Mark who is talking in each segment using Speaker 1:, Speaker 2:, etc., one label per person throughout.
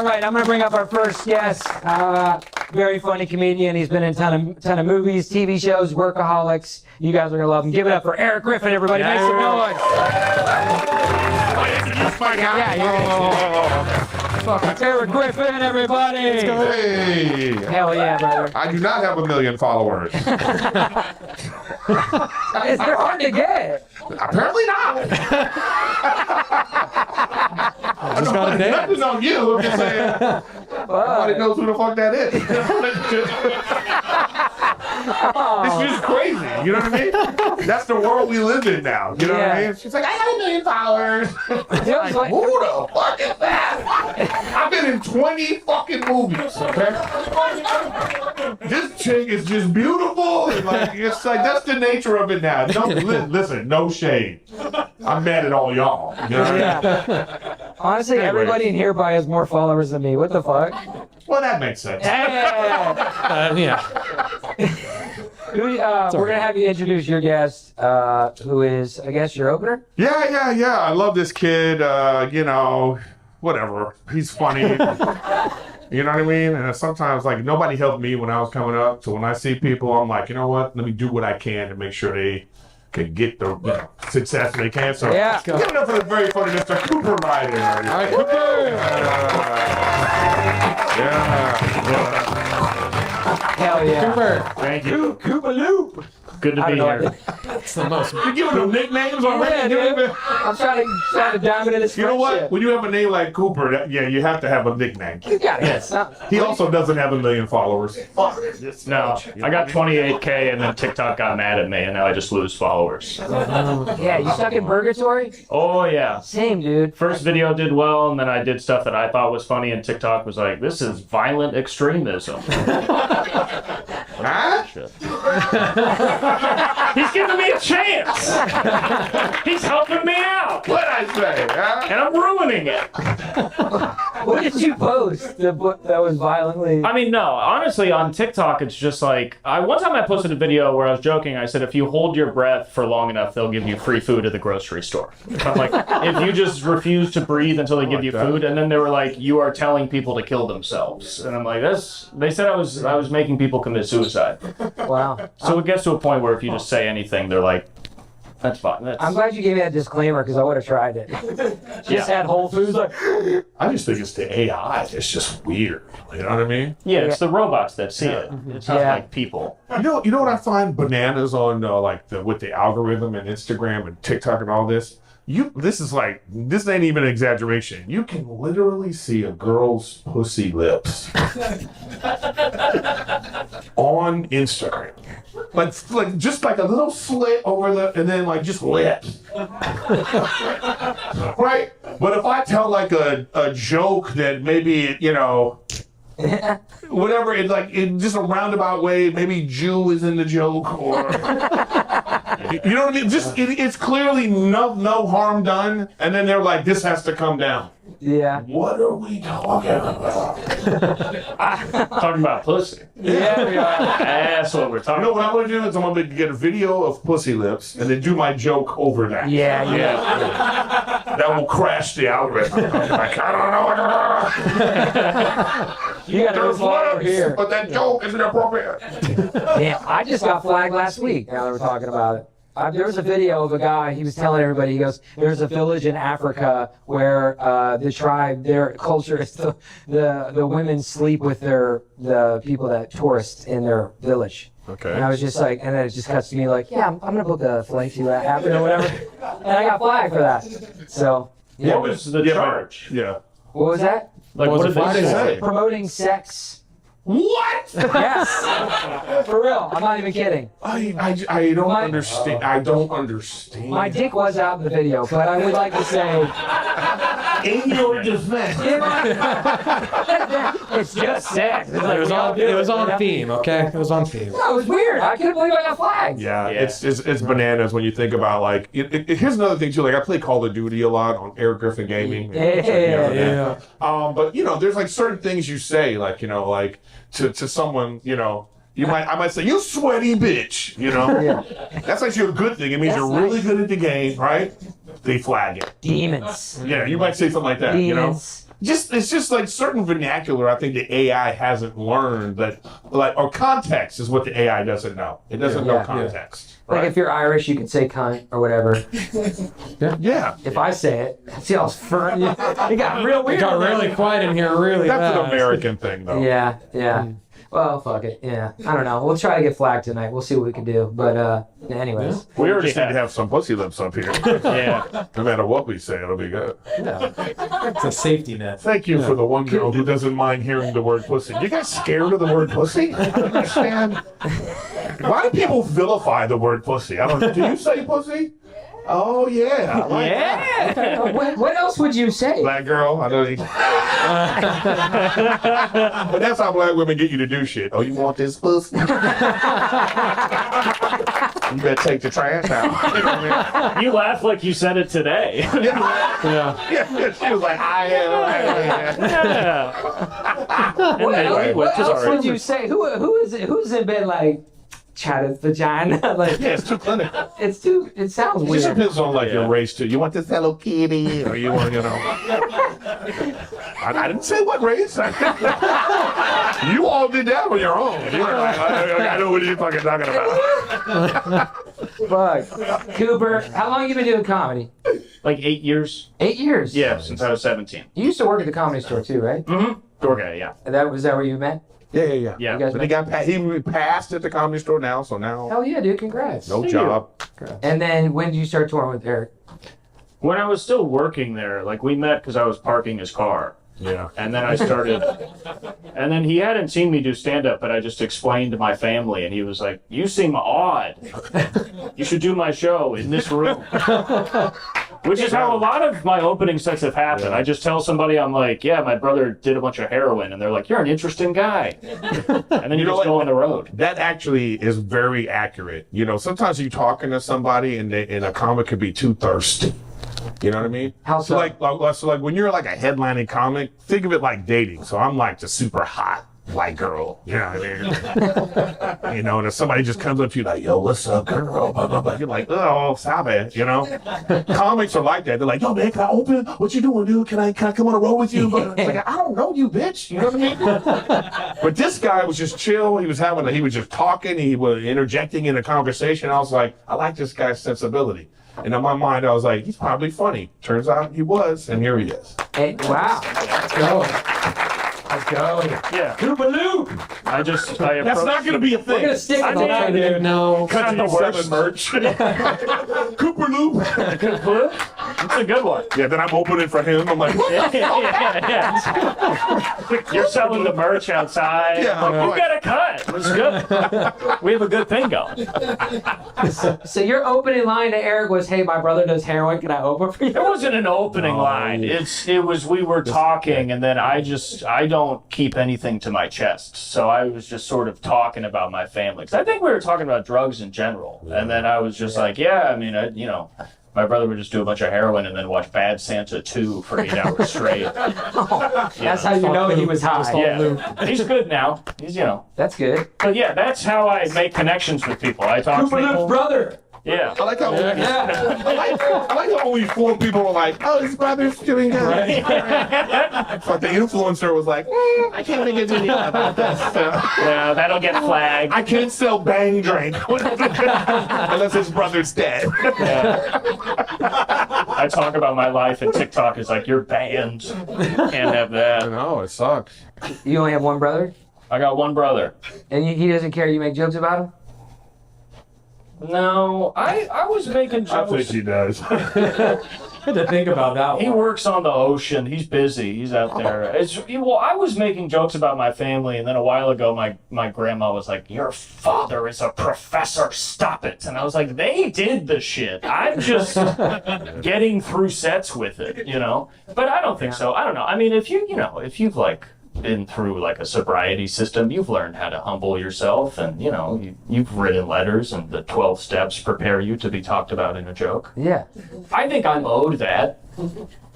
Speaker 1: All right, I'm going to bring up our first guest. Very funny comedian. He's been in a ton of movies, TV shows, Workaholics. You guys are going to love him. Give it up for Erik Griffin, everybody. Make some noise. Erik Griffin, everybody.
Speaker 2: Hey.
Speaker 1: Hell yeah, brother.
Speaker 2: I do not have 1 million followers.
Speaker 1: They're hard to get.
Speaker 2: Apparently not. I just got nothing on you. I'm just saying. Nobody knows who the fuck that is. It's just crazy. You know what I mean? That's the world we live in now. You know what I mean? She's like, I got 1 million followers. Like, who the fuck is that? I've been in 20 fucking movies. Okay. This chick is just beautiful. And like, it's like that's the nature of it now. Listen, no shade. I'm mad at all y'all. You know what I mean?
Speaker 1: Honestly, everybody in here probably has more followers than me. What the fuck?
Speaker 2: Well, that makes sense.
Speaker 1: We're going to have you introduce your guest, who is, I guess, your opener?
Speaker 2: Yeah. I love this kid. Whatever. He's funny. You know what I mean? And sometimes, like, nobody helped me when I was coming up. So when I see people, I'm like, you know what? Let me do what I can to make sure they can get the success they can. So give it up for the very funny Mr. Cooper Lyden. All right, Cooper.
Speaker 1: Hell yeah.
Speaker 3: Cooper.
Speaker 4: Thank you.
Speaker 1: Cooper Loop.
Speaker 4: Good to be here.
Speaker 3: That's the most.
Speaker 2: You're giving them nicknames already?
Speaker 1: Yeah, I'm trying to diamond in his
Speaker 2: You know what?
Speaker 1: friendship.
Speaker 2: When you have a name like Cooper, you have to have a nickname.
Speaker 1: Yes.
Speaker 2: He also doesn't have 1 million followers.
Speaker 4: No, I got 28K and then TikTok got mad at me and now I just lose followers.
Speaker 1: Yeah, you stuck in purgatory?
Speaker 4: Oh yeah.
Speaker 1: Same, dude.
Speaker 4: First video did well and then I did stuff that I thought was funny and TikTok was like, this is violent extremism.
Speaker 2: Huh?
Speaker 4: He's giving me a chance. He's helping me out.
Speaker 2: What'd I say? Huh?
Speaker 4: And I'm ruining it.
Speaker 1: What did you post that was violently?
Speaker 4: I mean, no, honestly, on TikTok, it's just like, one time I posted a video where I was joking. I said, if you hold your breath for long enough, they'll give you free food at the grocery store. I'm like, if you just refuse to breathe until they give you food, and then they were like, you are telling people to kill themselves. And I'm like, they said I was making people commit suicide.
Speaker 1: Wow.
Speaker 4: So it gets to a point where if you just say anything, they're like, that's fine.
Speaker 1: I'm glad you gave me that disclaimer because I would have tried it. Just had Whole Foods like.
Speaker 2: I just think it's the AI. It's just weird. You know what I mean?
Speaker 4: Yeah, it's the robots that see it. It's not like people.
Speaker 2: You know what I find bananas on with the algorithm and Instagram and TikTok and all this? This ain't even an exaggeration. You can literally see a girl's pussy lips on Instagram. Like just like a little slit over and then like just lips. Right? But if I tell like a joke that maybe, whatever, in just a roundabout way, maybe Jew is in the joke or you know what I mean? Just it's clearly no harm done, and then they're like, this has to come down.
Speaker 1: Yeah.
Speaker 2: What are we talking about?
Speaker 4: Talking about pussy.
Speaker 1: Yeah, we are.
Speaker 4: That's what we're talking
Speaker 2: You know what I'm gonna do is I'm gonna get a video of pussy lips and then do my joke over that.
Speaker 1: Yeah.
Speaker 2: That will crash the algorithm. Like, I don't know.
Speaker 1: You got to
Speaker 2: There's
Speaker 1: flag over
Speaker 2: lips,
Speaker 1: here.
Speaker 2: but that joke isn't appropriate.
Speaker 1: Yeah, I just got flagged last week. Now that we're talking about it. There was a video of a guy, he was telling everybody, he goes, there's a village in Africa where the tribe, their culture is the women sleep with the people that tourists in their village.
Speaker 2: Okay.
Speaker 1: And I was just like, and then it just cuts to me like, yeah, I'm gonna book a flight to Africa or whatever. And I got flagged for that. So.
Speaker 4: What was the charge?
Speaker 2: Yeah.
Speaker 1: What was that?
Speaker 4: Like, what did they say?
Speaker 1: Promoting sex.
Speaker 2: What?
Speaker 1: Yes. For real. I'm not even kidding.
Speaker 2: I don't understand. I don't understand.
Speaker 1: My dick was out in the video, but I would like to say.
Speaker 2: In your defense.
Speaker 1: It's just sex. It's like,
Speaker 3: it was on theme, okay? It was on theme.
Speaker 1: No, it was weird. I couldn't believe I got flagged.
Speaker 2: Yeah. It's bananas when you think about like. Here's another thing too. Like I play Call of Duty a lot on Erik Griffin Gaming.
Speaker 1: Yeah.
Speaker 2: But there's like certain things you say, like to someone, I might say, you sweaty bitch,
Speaker 1: Yeah.
Speaker 2: That's actually a good thing. It means you're really good at the game, right? They flag it.
Speaker 1: Demons.
Speaker 2: Yeah, you might say something like that,
Speaker 1: Demons.
Speaker 2: it's just like certain vernacular I think the AI hasn't learned that, like, or context is what the AI doesn't know. It doesn't know context.
Speaker 1: Like
Speaker 2: Right?
Speaker 1: if you're Irish, you can say cunt or whatever.
Speaker 2: Yeah.
Speaker 1: If I say it, see how fun. It got real weird.
Speaker 3: It got really quiet in here, really
Speaker 2: That's an
Speaker 3: fast.
Speaker 2: American thing, though.
Speaker 1: Yeah. Well, fuck it. Yeah. I don't know. We'll try to get flagged tonight. We'll see what we can do. But anyways.
Speaker 2: We
Speaker 4: already
Speaker 2: just need
Speaker 4: have-
Speaker 2: to have some pussy lips up here.
Speaker 4: Yeah.
Speaker 2: No matter what we say, it'll be good.
Speaker 3: It's a safety net.
Speaker 2: Thank you for the one girl who doesn't mind hearing the word pussy. You guys scared of the word pussy? I don't understand. Why do people vilify the word pussy? I don't. Do you say pussy? Oh yeah. I like that.
Speaker 4: Yeah.
Speaker 1: What else would you say?
Speaker 2: Black girl, I know you. But that's how black women get you to do shit. Oh, you want this pussy? You better take the trash out. You know what I mean?
Speaker 4: You laugh like you said it today.
Speaker 2: Yeah, she was like, I am.
Speaker 4: Yeah.
Speaker 1: What
Speaker 4: Anyway,
Speaker 1: what else
Speaker 4: sorry.
Speaker 1: would you say? Who is it? Who's it been like? Chatted vagina. Like
Speaker 2: Yeah, it's too clinical.
Speaker 1: it's too. It sounds
Speaker 2: It just
Speaker 1: weird.
Speaker 2: depends on like your
Speaker 4: Yeah.
Speaker 2: race too. You want this Hello Kitty, or you want, I didn't say what race. You all did that on your own. You were like, I know what you're fucking talking about.
Speaker 1: Fuck. Cooper, how long you been doing comedy?
Speaker 4: Like 8 years?
Speaker 1: 8 years.
Speaker 4: Yeah, since I was 17.
Speaker 1: You used to work at the Comedy Store too, right?
Speaker 4: Mm-hmm. Door guy, yeah.
Speaker 1: Was that where you met?
Speaker 2: Yeah.
Speaker 4: Yeah.
Speaker 1: You guys
Speaker 2: But he passed at the Comedy Store now, so now
Speaker 1: Hell yeah, dude! Congrats.
Speaker 2: no job.
Speaker 1: And then when did you start touring with Eric?
Speaker 4: When I was still working there, like we met because I was parking his car.
Speaker 2: Yeah.
Speaker 4: And then I started, and then he hadn't seen me do stand-up, but I just explained to my family, and he was like, "You seem odd. You should do my show in this room." Which is how a lot of my opening sets have happened.
Speaker 2: Yeah.
Speaker 4: I just tell somebody, I'm like, yeah, my brother did a bunch of heroin, and they're like, you're an interesting guy. And then you
Speaker 2: know
Speaker 4: just go
Speaker 2: what?
Speaker 4: on the road.
Speaker 2: That actually is very accurate. You know, sometimes you're talking to somebody and a comic could be too thirsty. You know what I mean?
Speaker 1: How so?
Speaker 2: Like when you're like a headlining comic, think of it like dating. So I'm like the super hot white girl. You know what I mean? You know, and if somebody just comes up to you like, yo, what's up, girl? Blah, blah, blah. You're like, oh, stop it. You know? Comics are like that. They're like, yo, man, can I open? What you doing, dude? Can I come on a roll with you? But it's like, I don't know you, bitch. You know what I mean? But this guy was just chill. He was just talking. He was interjecting in the conversation. I was like, I like this guy's sensibility. And in my mind, I was like, he's probably funny. Turns out he was, and here he is.
Speaker 1: Hey, wow. Let's go. Let's go.
Speaker 4: Yeah.
Speaker 1: Koopaloo.
Speaker 4: I
Speaker 2: That's
Speaker 4: approached-
Speaker 2: not going to be a
Speaker 1: We're
Speaker 2: thing.
Speaker 1: gonna stick
Speaker 4: I
Speaker 1: with
Speaker 4: did.
Speaker 1: that.
Speaker 3: No.
Speaker 2: Country
Speaker 4: Not the worst.
Speaker 2: merch. Cooper Loop.
Speaker 4: It's a good one.
Speaker 2: Yeah, then I'm opening for him. I'm like,
Speaker 4: Yeah. You're selling the merch outside.
Speaker 2: Yeah,
Speaker 4: Like,
Speaker 2: I'm
Speaker 4: you
Speaker 2: like-
Speaker 4: got a cut. It's good. We have a good thing going.
Speaker 1: So your opening line to Eric was, "Hey, my brother does heroin. Can I open for you?"
Speaker 4: It wasn't an opening line. It was we were talking, and then I don't keep anything to my chest, so I was just sort of talking about my family. 'Cause I think we were talking about drugs in general, and then I was just like, yeah, I mean, my brother would just do a bunch of heroin and then watch Bad Santa 2 for 8 hours straight.
Speaker 1: That's how you know he was high.
Speaker 4: Yeah, he's good now. He's
Speaker 1: That's good.
Speaker 4: but yeah, that's how I make connections with people. I talk to
Speaker 1: Koopaloop's
Speaker 4: people.
Speaker 1: brother.
Speaker 4: Yeah.
Speaker 2: I like how
Speaker 1: Yeah.
Speaker 2: I like how only 4 people were like, oh, his brother's doing good. But the influencer was like, I can't make a video about this.
Speaker 4: Yeah, that'll get flagged.
Speaker 2: I can't sell bang drink unless his brother's dead.
Speaker 4: I talk about my life, and TikTok is like, you're banned. Can't have that.
Speaker 2: No, it sucks.
Speaker 1: You only have one brother,
Speaker 4: I got one brother.
Speaker 1: and he doesn't care. You make jokes about him.
Speaker 4: No, I was making
Speaker 2: I think
Speaker 4: jokes.
Speaker 2: he does.
Speaker 3: Had to think about that
Speaker 4: He
Speaker 3: one.
Speaker 4: works on the ocean. He's busy. He's out there. I was making jokes about my family, and then a while ago, my grandma was like, "Your father is a professor. Stop it!" And I was like, "They did the shit. I'm just getting through sets with it, But I don't think so. I don't know. I mean, if you've like been through like a sobriety system, you've learned how to humble yourself, and you've written letters, and the 12 steps prepare you to be talked about in a joke.
Speaker 1: Yeah.
Speaker 4: I think I'm owed that.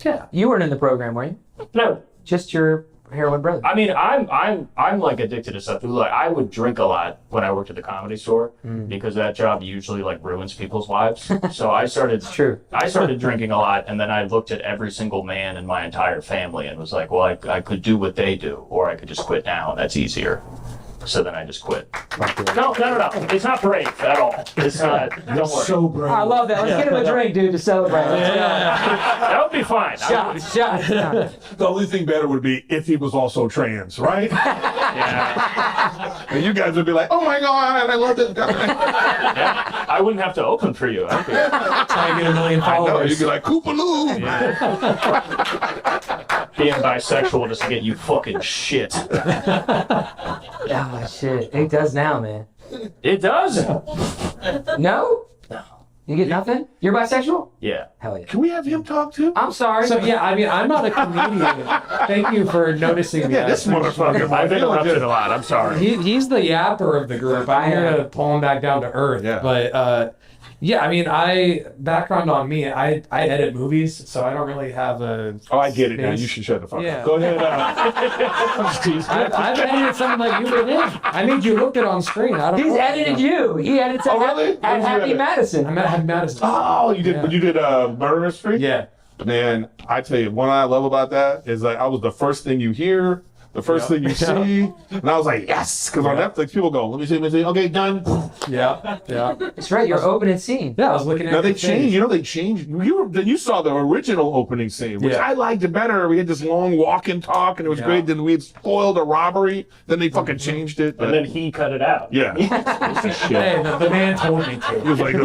Speaker 4: Yeah.
Speaker 1: You weren't in the program, were you?
Speaker 4: No.
Speaker 1: Just your heroin brother.
Speaker 4: I mean, I'm like addicted to stuff. Like, I would drink a lot when I worked at the Comedy Store because that job usually like ruins people's lives. So I started.
Speaker 1: It's true.
Speaker 4: I started drinking a lot, and then I looked at every single man in my entire family and was like, well, I could do what they do, or I could just quit now, and that's easier. So then I just quit. No. It's not brave at all. It's not. Don't worry.
Speaker 2: So brave.
Speaker 1: I love that. Let's get him a drink, dude, to celebrate.
Speaker 4: That would be fine.
Speaker 1: Shots.
Speaker 2: The only thing better would be if he was also trans, right?
Speaker 4: Yeah.
Speaker 2: And you guys would be like, oh my God, I love this guy.
Speaker 4: Yeah. I wouldn't have to open for you. I'd be,
Speaker 3: Try to get 1 million
Speaker 2: I know,
Speaker 3: followers.
Speaker 2: you'd be like, Koopaloo.
Speaker 4: being bisexual just to get you fucking shit.
Speaker 1: Oh, shit. It does now, man.
Speaker 4: It does.
Speaker 1: No? No. You get nothing? You're bisexual?
Speaker 4: Yeah.
Speaker 1: Hell yeah.
Speaker 2: Can we have him talk too?
Speaker 1: I'm sorry.
Speaker 3: So yeah, I mean, I'm not a comedian. Thank you for noticing
Speaker 2: Yeah,
Speaker 3: that.
Speaker 2: this motherfucker.
Speaker 4: I've interrupted a lot. I'm sorry.
Speaker 3: He's the yapper of the group. I'm here to pull him back down to earth.
Speaker 2: Yeah.
Speaker 3: But yeah, I mean, background on me, I edit movies, so I don't really have a.
Speaker 2: Oh, I get it now.
Speaker 3: space.
Speaker 2: You should shut the fuck
Speaker 3: Yeah.
Speaker 2: up. Go ahead.
Speaker 3: I've edited something like you've been in. I need you looked it on screen. I don't
Speaker 1: He's
Speaker 3: know.
Speaker 1: edited you. He edited
Speaker 2: Oh, really?
Speaker 1: at
Speaker 2: When did you
Speaker 1: Happy
Speaker 2: edit?
Speaker 1: Madison.
Speaker 3: I'm at Happy Madison.
Speaker 2: Oh, you did.
Speaker 3: Yeah.
Speaker 2: You did Murder Mystery.
Speaker 3: Yeah.
Speaker 2: Man, I tell you, what I love about that is like I was the first thing you hear, the first thing you see, and I was like, yes, because on Netflix people go, let me see, okay, done.
Speaker 3: Yeah. Yeah.
Speaker 1: That's right. You're opening scene.
Speaker 3: Yeah, I was looking at
Speaker 2: Now they
Speaker 3: your
Speaker 2: changed.
Speaker 3: face.
Speaker 2: You know they changed. You saw the original opening scene, which
Speaker 3: Yeah.
Speaker 2: I liked it better. We had this long walk and talk, and it was great. Then we had spoiled a robbery. Then they fucking changed it.
Speaker 4: And then he cut it out.
Speaker 2: yeah,
Speaker 3: Hey, the man told me to.
Speaker 2: he was like,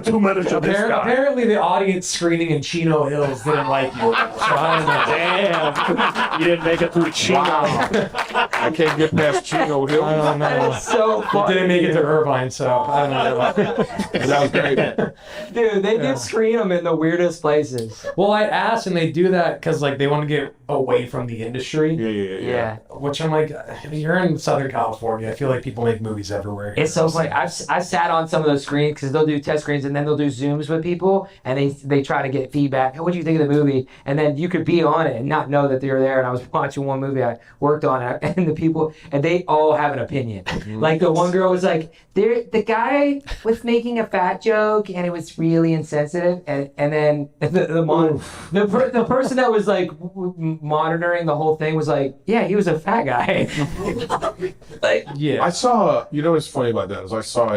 Speaker 2: 2 minutes of this guy.
Speaker 3: Apparently, the audience screening in Chino Hills didn't like you. So I don't know.
Speaker 4: Damn. You didn't make it through Chino.
Speaker 2: I can't get past Chino Hill.
Speaker 3: I don't know.
Speaker 1: That's so funny.
Speaker 3: Didn't make it to Irvine, so I don't know.
Speaker 2: That was great.
Speaker 1: Dude, they did screen them in the weirdest places.
Speaker 3: Well, I asked, and they do that because like they want to get away from the industry.
Speaker 1: Yeah.
Speaker 3: Which I'm like, you're in Southern California. I feel like people make movies everywhere.
Speaker 1: It's so funny. I sat on some of those screens because they'll do test screens and then they'll do Zooms with people and they try to get feedback. What do you think of the movie? And then you could be on it and not know that they were there. And I was watching one movie I worked on and the people, and they all have an opinion. Like the one girl was like, the guy was making a fat joke and it was really insensitive. And then the person that was like monitoring the whole thing was like, yeah, he was a fat guy. Like,
Speaker 3: Yeah.
Speaker 2: I saw, you know what's funny about that is I saw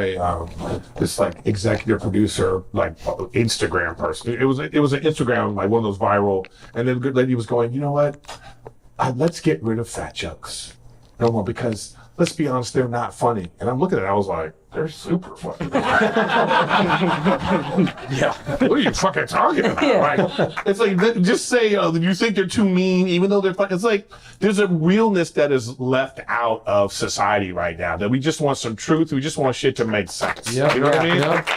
Speaker 2: this like executive producer, like Instagram person. It was an Instagram, like one of those viral, and then the good lady was going, you know what? Let's get rid of fat jokes. No more, because let's be honest, they're not funny. And I'm looking at it, I was like, they're super funny.
Speaker 3: Yeah.
Speaker 2: What are you fucking talking about?
Speaker 1: Yeah.
Speaker 2: Like, it's like, just say, you think they're too mean, even though they're funny. It's like, there's a realness that is left out of society right now, that we just want some truth. We just want shit to make sense.
Speaker 3: Yep.
Speaker 2: You know what I mean?
Speaker 3: Yep.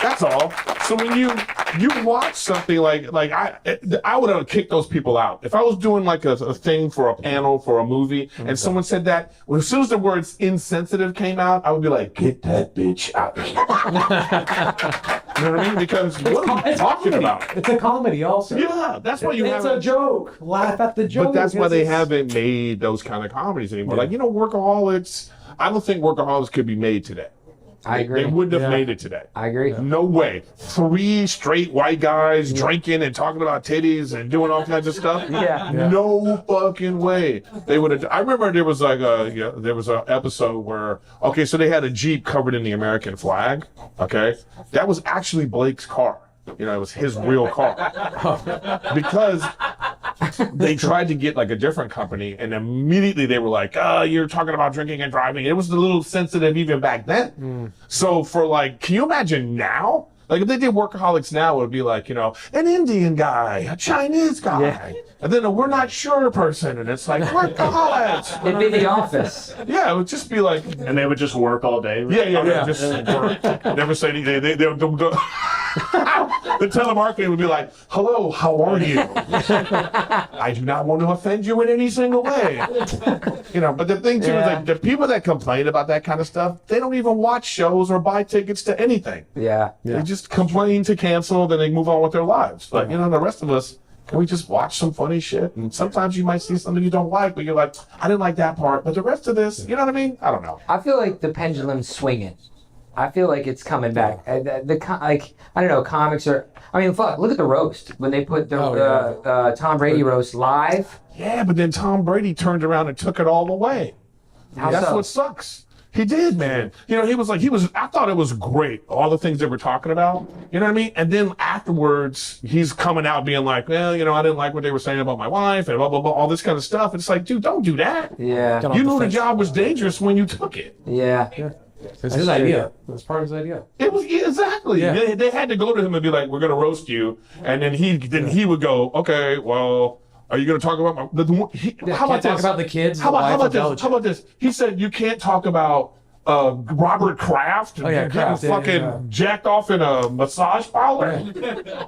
Speaker 2: That's all. So when you watch something like I would have kicked those people out. If I was doing like a thing for a panel for a movie and someone said that, well, as soon as the words insensitive came out, I would be like, get that bitch out of here. You know what I mean? Because what are you talking about?
Speaker 3: It's a comedy also.
Speaker 2: Yeah, that's why you
Speaker 3: It's
Speaker 2: have
Speaker 3: a joke. Laugh at the joke.
Speaker 2: But that's why they
Speaker 3: It's-
Speaker 2: haven't made those kind of comedies anymore. Like, Workaholics, I don't think Workaholics could be made today.
Speaker 1: I agree.
Speaker 2: They wouldn't have
Speaker 3: Yeah.
Speaker 2: made it today.
Speaker 1: I agree.
Speaker 2: No way. 3 straight white guys drinking and talking about titties and doing all kinds of stuff.
Speaker 1: Yeah.
Speaker 2: No fucking way. They would have. I remember there was like there was an episode where so they had a Jeep covered in the American flag. Okay, that was actually Blake's car. It was his real car. Because they tried to get like a different company, and immediately they were like, you're talking about drinking and driving. It was a little sensitive even back then. So for like, can you imagine now? Like if they did Workaholics now, it would be like, an Indian guy, a Chinese guy, and then a we're not sure person, and it's like, Workaholics.
Speaker 1: It'd be The Office.
Speaker 2: Yeah, it would just be like,
Speaker 4: And they would just work all day.
Speaker 2: yeah. Just work. Never say anything. The telemarketing would be like, hello, how are you? I do not want to offend you in any single way. But the thing too is like the people that complain about that kind of stuff, they don't even watch shows or buy tickets to anything.
Speaker 1: Yeah.
Speaker 2: They just complain to cancel, then they move on with their lives. But the rest of us, can we just watch some funny shit? And sometimes you might see something you don't like, but you're like, I didn't like that part, but the rest of this, you know what I mean? I don't know.
Speaker 1: I feel like the pendulum's swinging. I feel like it's coming back. I don't know, comics are, I mean, fuck, look at the roast. When they put the Tom Brady roast live.
Speaker 2: Yeah, but then Tom Brady turned around and took it all away. That's what sucks. He did, man. You know, I thought it was great, all the things they were talking about. You know what I mean? And then afterwards, he's coming out being like, well, you know, I didn't like what they were saying about my wife and blah, blah, blah, all this kind of stuff. It's like, dude, don't do that.
Speaker 1: Yeah.
Speaker 2: You knew the job was dangerous when you took it.
Speaker 1: Yeah.
Speaker 3: It's his idea. It was part of his idea.
Speaker 2: It was, exactly.
Speaker 3: Yeah.
Speaker 2: They had to go to him and be like, we're going to roast you. And then he would go, okay, well, are you going to talk about how about
Speaker 3: talk about the kids?
Speaker 2: How about this? He said you can't talk about Robert Kraft getting fucking jacked off in a massage parlor.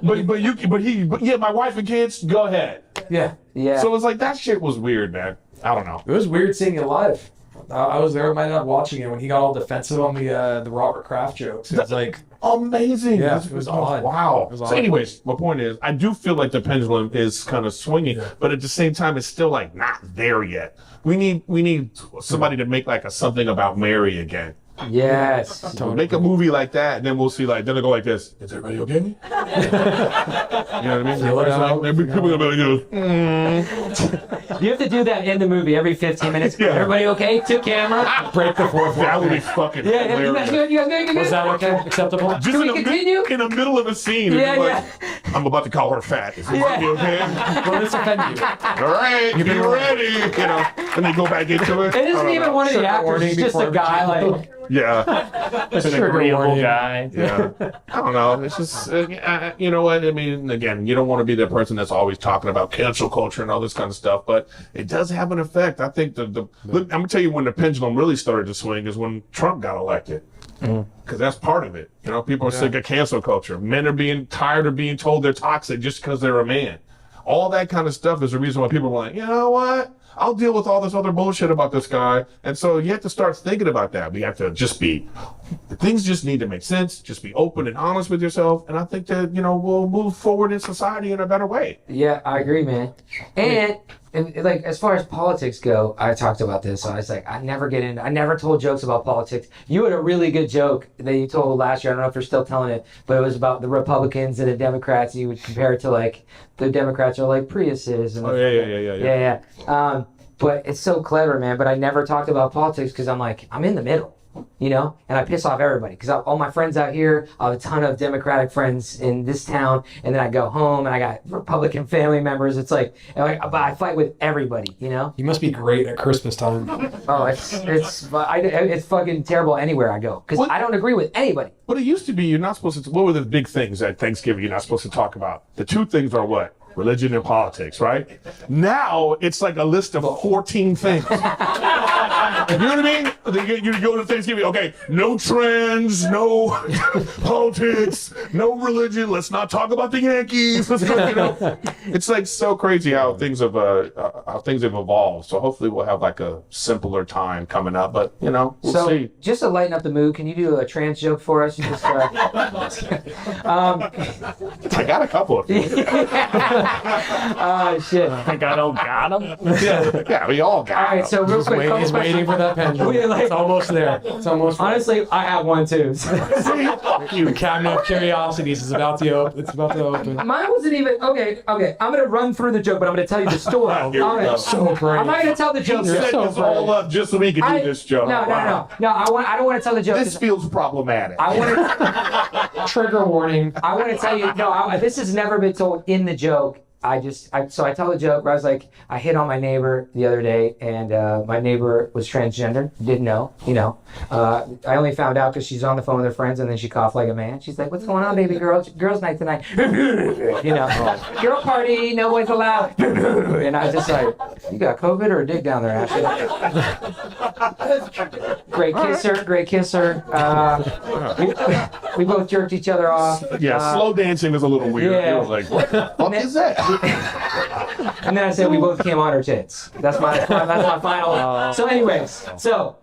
Speaker 2: But my wife and kids, go ahead.
Speaker 3: Yeah.
Speaker 2: So it's like that shit was weird, man. I don't know.
Speaker 3: It was weird seeing it live. I was there with my dad watching it when he got all defensive on the Robert Kraft jokes. It was like
Speaker 2: amazing.
Speaker 3: Yeah, it was odd.
Speaker 2: Wow.
Speaker 3: It was
Speaker 2: so
Speaker 3: odd.
Speaker 2: anyways, my point is, I do feel like the pendulum is kind of swinging, but at the same time, it's still like not there yet. We need somebody to make like a something about Mary again.
Speaker 1: Yes.
Speaker 2: Make a movie like that, and then we'll see. Like then it'll go like this. Is everybody okay? You know what I mean? People gonna be like,
Speaker 1: You have to do that in the movie every 15 minutes. Yeah. Everybody okay? To camera.
Speaker 3: break the fourth wall.
Speaker 2: That would be fucking hilarious.
Speaker 3: Was that okay? Acceptable?
Speaker 2: Just
Speaker 1: Can we continue?
Speaker 2: In the middle of a scene.
Speaker 1: Yeah.
Speaker 2: I'm about to call her fat. Is this okay?
Speaker 3: Will this offend you?
Speaker 2: All right, be ready. You know, and they go back into it.
Speaker 1: It isn't even one of the actors. It's just a guy like.
Speaker 2: Yeah.
Speaker 4: An agreeable guy.
Speaker 2: Yeah. I don't know. It's just, you know what? I mean, again, you don't want to be the person that's always talking about cancel culture and all this kind of stuff, but it does have an effect. I think look, I'm going to tell you when the pendulum really started to swing is when Trump got elected. Because that's part of it. You know, people are sick of cancel culture. Men are being tired of being told they're toxic just because they're a man. All that kind of stuff is the reason why people are like, you know what? I'll deal with all this other bullshit about this guy. And so you have to start thinking about that. We have to things just need to make sense. Just be open and honest with yourself. And I think that, you know, we'll move forward in society in a better way.
Speaker 1: Yeah, I agree, man. And like, as far as politics go, I talked about this. So I was like, I never told jokes about politics. You had a really good joke that you told last year. I don't know if you're still telling it, but it was about the Republicans and the Democrats. You would compare it to like, the Democrats are like Priuses. And yeah. But it's so clever, man. But I never talked about politics because I'm like, I'm in the middle, you know? And I piss off everybody because all my friends out here, I have a ton of Democratic friends in this town. And then I go home and I got Republican family members. It's like, but I fight with everybody, you know?
Speaker 3: You must be great at Christmas time.
Speaker 1: Oh, it's fucking terrible anywhere I go because I don't agree with anybody.
Speaker 2: But it used to be you're not supposed to, what were the big things at Thanksgiving you're not supposed to talk about? The two things are what? Religion and politics, right? Now it's like a list of 14 things. You know what I mean? You go to Thanksgiving, okay, no trends, no politics, no religion, let's not talk about the Yankees. Let's not, you know. It's like so crazy how things have evolved. So hopefully we'll have like a simpler time coming up, but you know, we'll see.
Speaker 1: Just to lighten up the mood, can you do a trans joke for us? Just,
Speaker 2: I got a couple of them.
Speaker 1: Oh, shit.
Speaker 4: I think I don't got him.
Speaker 2: Yeah, we all got
Speaker 1: All right,
Speaker 2: them.
Speaker 1: so real quick.
Speaker 3: He's waiting for that pendulum. It's almost there. It's almost.
Speaker 1: Honestly, I have one too.
Speaker 3: The cabinet of curiosities is about to open. It's about to open.
Speaker 1: Mine wasn't even okay. I'm gonna run through the joke, but I'm gonna tell you the story.
Speaker 2: Here we go.
Speaker 3: So brave.
Speaker 1: I'm not gonna tell the joke.
Speaker 2: He set this all up just so we can do this joke.
Speaker 1: No. I don't want to tell the joke.
Speaker 2: This feels problematic.
Speaker 1: I want to
Speaker 3: Trigger warning.
Speaker 1: I want to tell you. No, this has never been told in the joke. So I tell the joke where I was like, I hit on my neighbor the other day, and my neighbor was transgender. Didn't know, you know. I only found out because she's on the phone with her friends, and then she coughed like a man. She's like, "What's going on, baby girl? Girls' night tonight." You know, girl party, no boys allowed. And I was just like, "You got COVID or a dick down there, Ashley?" Great kisser. We both jerked each other off.
Speaker 2: Yeah, slow dancing is a little weird.
Speaker 1: Yeah.
Speaker 2: It was like, what is that?
Speaker 1: And then I said we both came on her tits. That's my final. So anyways,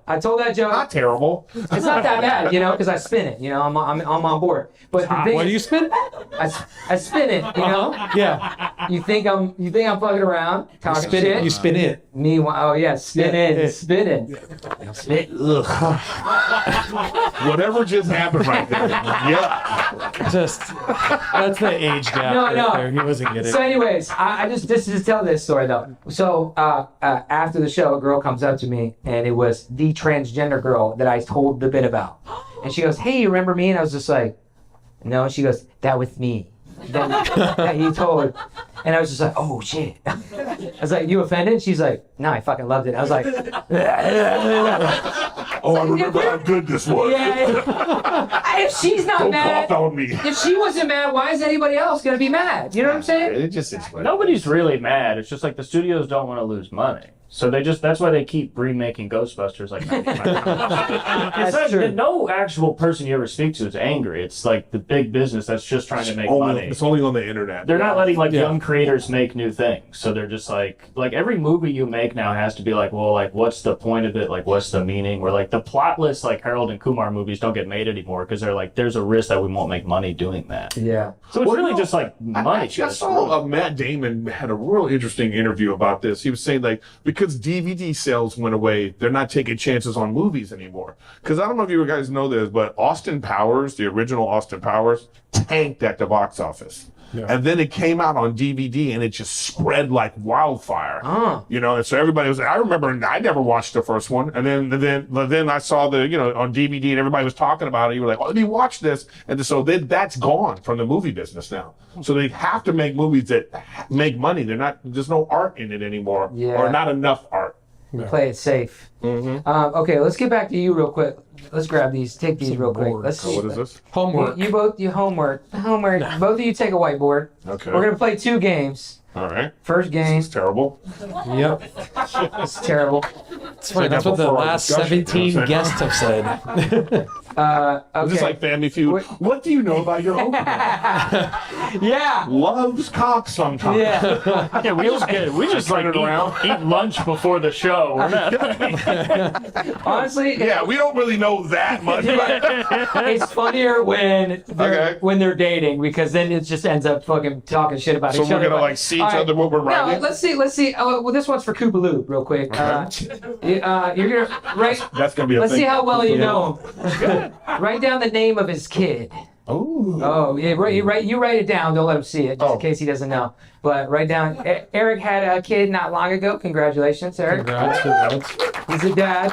Speaker 1: I told that joke.
Speaker 2: Not terrible.
Speaker 1: It's not that bad, because I spin it. I'm on board. But the thing
Speaker 3: What do you spin?
Speaker 1: I spin it.
Speaker 3: Yeah.
Speaker 1: You think I'm fucking around, talking shit.
Speaker 3: You spin it.
Speaker 1: Meanwhile, spin it. Spin. Ugh.
Speaker 2: Whatever just happened right there. Yeah.
Speaker 3: That's the age gap.
Speaker 1: No.
Speaker 3: There. He wasn't getting.
Speaker 1: So, anyways, I just tell this story though. So after the show, a girl comes up to me, and it was the transgender girl that I told the bit about, and she goes, "Hey, you remember me?" And I was just like, "No." And she goes, "That was me. That you told." And I was just like, "Oh shit." I was like, "You offended?" She's like, "No, I fucking loved it." I was like,
Speaker 2: Oh, I remember how good this was.
Speaker 1: Yeah. If she's not
Speaker 2: Don't
Speaker 1: mad,
Speaker 2: cough on me.
Speaker 1: if she wasn't mad, why is anybody else gonna be mad? You know what I'm saying?
Speaker 2: It just is.
Speaker 4: Nobody's really mad. It's just like the studios don't want to lose money. So that's why they keep remaking Ghostbusters like 95 times.
Speaker 1: That's true.
Speaker 4: No actual person you ever speak to is angry. It's like the big business that's just trying to make money.
Speaker 2: It's only on the internet.
Speaker 4: They're not letting young creators make new things. So they're just like every movie you make now has to be like, well, like what's the point of it? Like what's the meaning? Or like the plotless like Harold and Kumar movies don't get made anymore because they're like there's a risk that we won't make money doing that.
Speaker 1: Yeah.
Speaker 4: So it's really just like money.
Speaker 2: I saw Matt Damon had a real interesting interview about this. He was saying like because DVD sales went away, they're not taking chances on movies anymore. Because I don't know if you guys know this, but Austin Powers, the original Austin Powers, tanked at the box office. Yeah. And then it came out on DVD and it just spread like wildfire. And so everybody was, I remember I never watched the first one. And then I saw the, on DVD and everybody was talking about it. You were like, oh, let me watch this. And so that's gone from the movie business now. So they have to make movies that make money. There's no art in it anymore or not enough art.
Speaker 1: Play it safe.
Speaker 2: Mm-hmm.
Speaker 1: Okay, let's get back to you real quick. Let's grab these. Take these real quick.
Speaker 2: What is this?
Speaker 3: Homework.
Speaker 1: You homework. Both of you take a whiteboard.
Speaker 2: Okay.
Speaker 1: We're gonna play 2 games.
Speaker 2: All right.
Speaker 1: First game.
Speaker 2: It's terrible.
Speaker 3: Yep.
Speaker 1: It's terrible.
Speaker 3: That's funny. That's what the last 17 guests have said.
Speaker 1: Okay.
Speaker 2: Just like Family Feud. What do you know about your opener?
Speaker 1: Yeah.
Speaker 2: Loves cock sometimes.
Speaker 1: Yeah.
Speaker 4: Yeah, we just like eat lunch before the show. We're not.
Speaker 1: Honestly,
Speaker 2: Yeah, we don't really know that much.
Speaker 1: it's funnier when they're dating because then it just ends up fucking talking shit about
Speaker 2: So
Speaker 1: each
Speaker 2: we're
Speaker 1: other.
Speaker 2: gonna like see each other when we're
Speaker 1: No,
Speaker 2: writing.
Speaker 1: let's see. Well, this one's for Koopaloop, real quick. You're gonna write.
Speaker 2: That's gonna be a
Speaker 1: Let's
Speaker 2: thing.
Speaker 1: see how well you know him. Write down the name of his kid.
Speaker 2: Oh.
Speaker 1: Oh, yeah. You write it down. Don't let him see it, just in case he doesn't know. But write down. Eric had a kid not long ago. Congratulations, Eric.
Speaker 3: Congrats.
Speaker 1: He's a dad.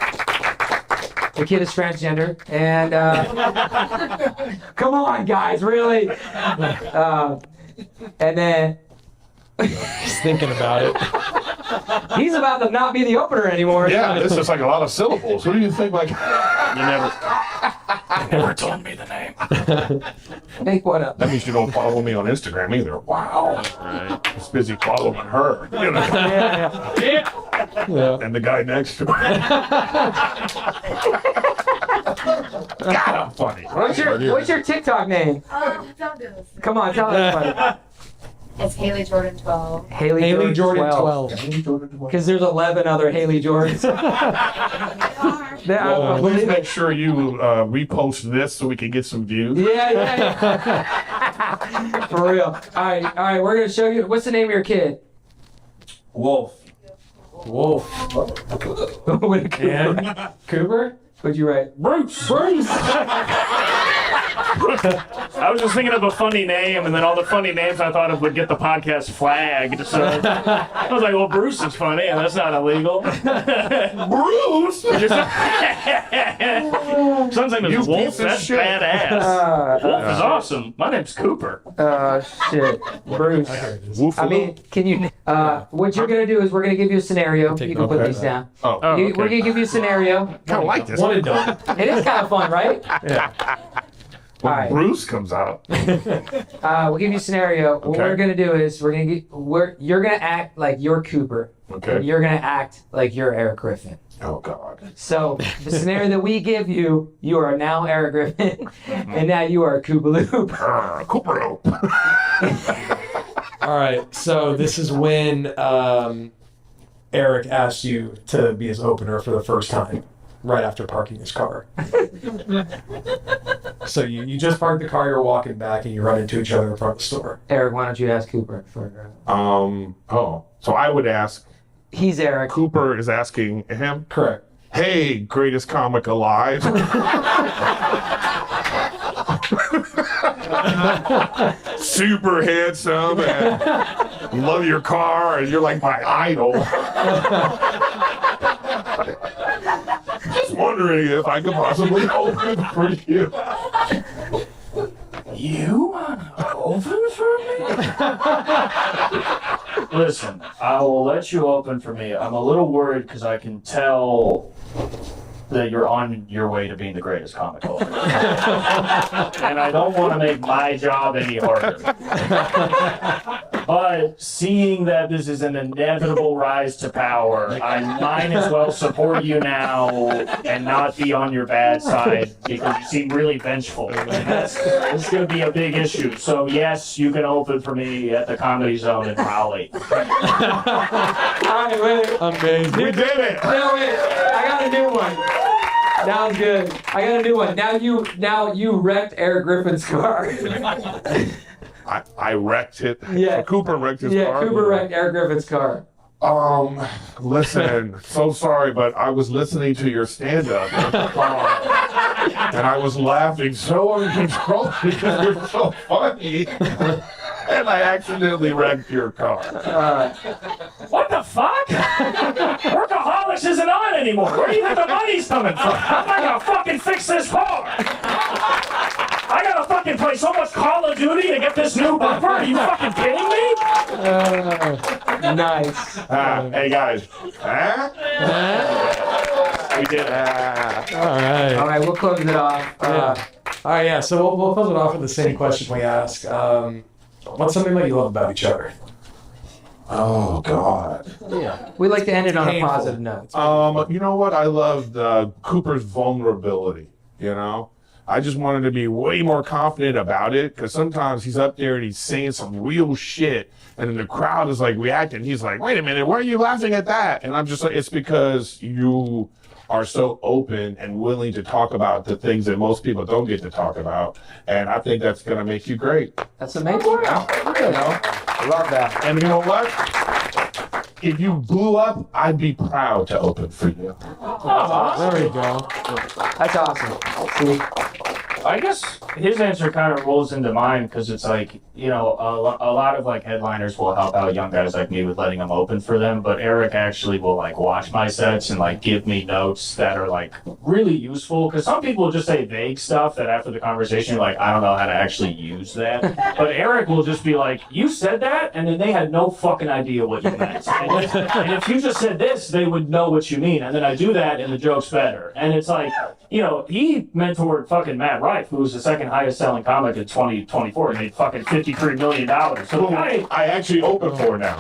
Speaker 1: The kid is transgender, and come on, guys, really. And then
Speaker 3: He's thinking about it.
Speaker 1: he's about to not be the opener anymore.
Speaker 2: Yeah, this is like a lot of syllables. What do you think? Like,
Speaker 4: You never told me the name.
Speaker 1: Make one up.
Speaker 2: that means you don't follow me on Instagram either. Wow.
Speaker 4: Right.
Speaker 2: He's busy following her.
Speaker 3: Yeah.
Speaker 2: And the guy next to her. God, I'm funny.
Speaker 1: What's your TikTok name?
Speaker 5: Don't do this.
Speaker 1: Come on, tell everybody.
Speaker 5: It's Haley Jordan 12.
Speaker 1: Haley Jordan 12. Because there's 11 other Haley Jordans.
Speaker 2: Please make sure you repost this so we can get some views.
Speaker 1: Yeah. For real. All right, we're going to show you. What's the name of your kid?
Speaker 2: Wolf.
Speaker 1: With Cooper. Cooper? What'd you write?
Speaker 4: Bruce. I was just thinking of a funny name, and then all the funny names I thought of would get the podcast flagged. So I was like, well, Bruce is funny, and that's not illegal.
Speaker 2: Bruce!
Speaker 4: Son's name is Wolf. That's badass. Wolf is awesome. My name's Cooper.
Speaker 1: Shit. Bruce. I mean, can you, what you're going to do is we're going to give you a scenario. You can put these down.
Speaker 4: Okay.
Speaker 1: We're going to give you a scenario.
Speaker 2: Kind of like this.
Speaker 3: One and done.
Speaker 1: It is kind of fun, right?
Speaker 2: When
Speaker 1: All right.
Speaker 2: Bruce comes out.
Speaker 1: We'll give you a scenario. What we're gonna do is you're gonna act like you're Cooper.
Speaker 2: Okay.
Speaker 1: And you're gonna act like you're Erik Griffin.
Speaker 2: Oh, God.
Speaker 1: So the scenario that we give you, you are now Erik Griffin, and now you are Koopaloop.
Speaker 2: Cooper.
Speaker 3: All right. So this is when Eric asked you to be his opener for the first time. right after parking his car. So you just park the car, you're walking back, and you run into each other in front of the store.
Speaker 1: Eric, why don't you ask Cooper for?
Speaker 2: So I would ask.
Speaker 1: He's Eric.
Speaker 2: Cooper is asking him.
Speaker 3: Correct.
Speaker 2: Hey, greatest comic alive. Super handsome and love your car and you're like my idol. Just wondering if I could possibly open for you.
Speaker 4: You want to open for me? Listen, I will let you open for me. I'm a little worried because I can tell that you're on your way to being the greatest comic ever. And I don't want to make my job any harder. But seeing that this is an inevitable rise to power, I might as well support you now and not be on your bad side because you seem really vengeful. And that's going to be a big issue. So yes, you can open for me at the Comedy Zone in Raleigh.
Speaker 1: All right, wait.
Speaker 3: Amazing.
Speaker 2: We did it.
Speaker 1: No, wait. I got a new one. That was good. I got a new one. Now you wrecked Erik Griffin's car.
Speaker 2: I wrecked it.
Speaker 1: Yeah.
Speaker 2: So Cooper wrecked his
Speaker 1: Yeah,
Speaker 2: car.
Speaker 1: Cooper wrecked Erik Griffin's car.
Speaker 2: Listen, so sorry, but I was listening to your stand-up in the car, and I was laughing so uncontrollably because you're so funny, and I accidentally wrecked your car.
Speaker 4: What the fuck? Workaholics isn't on anymore. Where do you think the money's coming from? I'm not gonna fucking fix this car. I gotta fucking play so much Call of Duty to get this new bumper. Are you fucking kidding me?
Speaker 1: Nice.
Speaker 2: Hey guys.
Speaker 4: We did it.
Speaker 3: All right.
Speaker 1: All right, we'll close it off.
Speaker 3: All right, yeah. So we'll close it off with the same question we ask. What's something that you love about each other?
Speaker 2: Oh God.
Speaker 1: We like to end it on a
Speaker 3: Painful.
Speaker 1: positive note.
Speaker 2: You know what? I loved Cooper's vulnerability. You know, I just wanted to be way more confident about it because sometimes he's up there and he's saying some real shit, and then the crowd is like reacting. He's like, "Wait a minute, why are you laughing at that?" And I'm just like, "It's because you are so open and willing to talk about the things that most people don't get to talk about, and I think that's gonna make you great."
Speaker 1: That's amazing.
Speaker 2: You know, I love that. And you know what? If you blew up, I'd be proud to open for you.
Speaker 3: There we go.
Speaker 1: That's awesome. See?
Speaker 4: I guess his answer kind of rolls into mine because it's like, you know, a lot of like headliners will help out young guys like me with letting them open for them, but Erik actually will like watch my sets and like give me notes that are like really useful because some people just say vague stuff that after the conversation you're like, I don't know how to actually use that. But Erik will just be like, you said that? And then they had no fucking idea what you meant. And if you just said this, they would know what you mean. And then I do that and the joke's better. And it's like, you know, he mentored fucking Matt Rife, who was the second highest selling comic in 2024 and made fucking $53 million. So the guy,
Speaker 2: I actually open for now.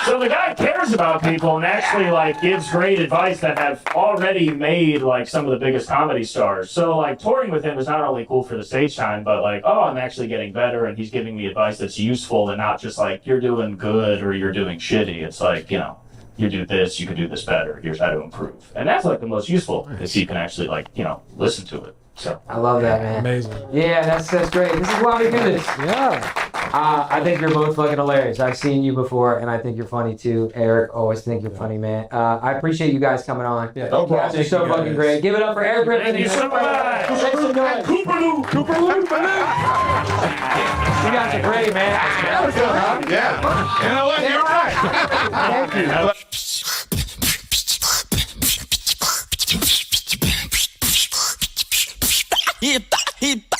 Speaker 4: so the guy cares about people and actually like gives great advice that have already made like some of the biggest comedy stars. So like touring with him is not only cool for the stage time, but like, oh, I'm actually getting better and he's giving me advice that's useful and not just like you're doing good or you're doing shitty. It's like, you know, you do this, you can do this better. Here's how to improve. And that's like the most useful if you can actually like, you know, listen to it. So
Speaker 1: I love that, man.
Speaker 3: Amazing.
Speaker 1: Yeah, that's great. This is why we do this.
Speaker 3: Yeah.
Speaker 1: I think you're both fucking hilarious. I've seen you before, and I think you're funny too. Erik, always think you're funny, man. I appreciate you guys coming on.
Speaker 3: Yeah.
Speaker 2: No
Speaker 1: You guys
Speaker 2: problem.
Speaker 1: are so fucking great. Give it up for Erik Griffin.
Speaker 4: thank you so much.
Speaker 1: Make some noise.
Speaker 2: Cooper Lou.
Speaker 1: You guys are great, man.
Speaker 2: That was good, huh? Yeah. You know what? You're right.
Speaker 1: Thank you.
Speaker 6: Hip hop.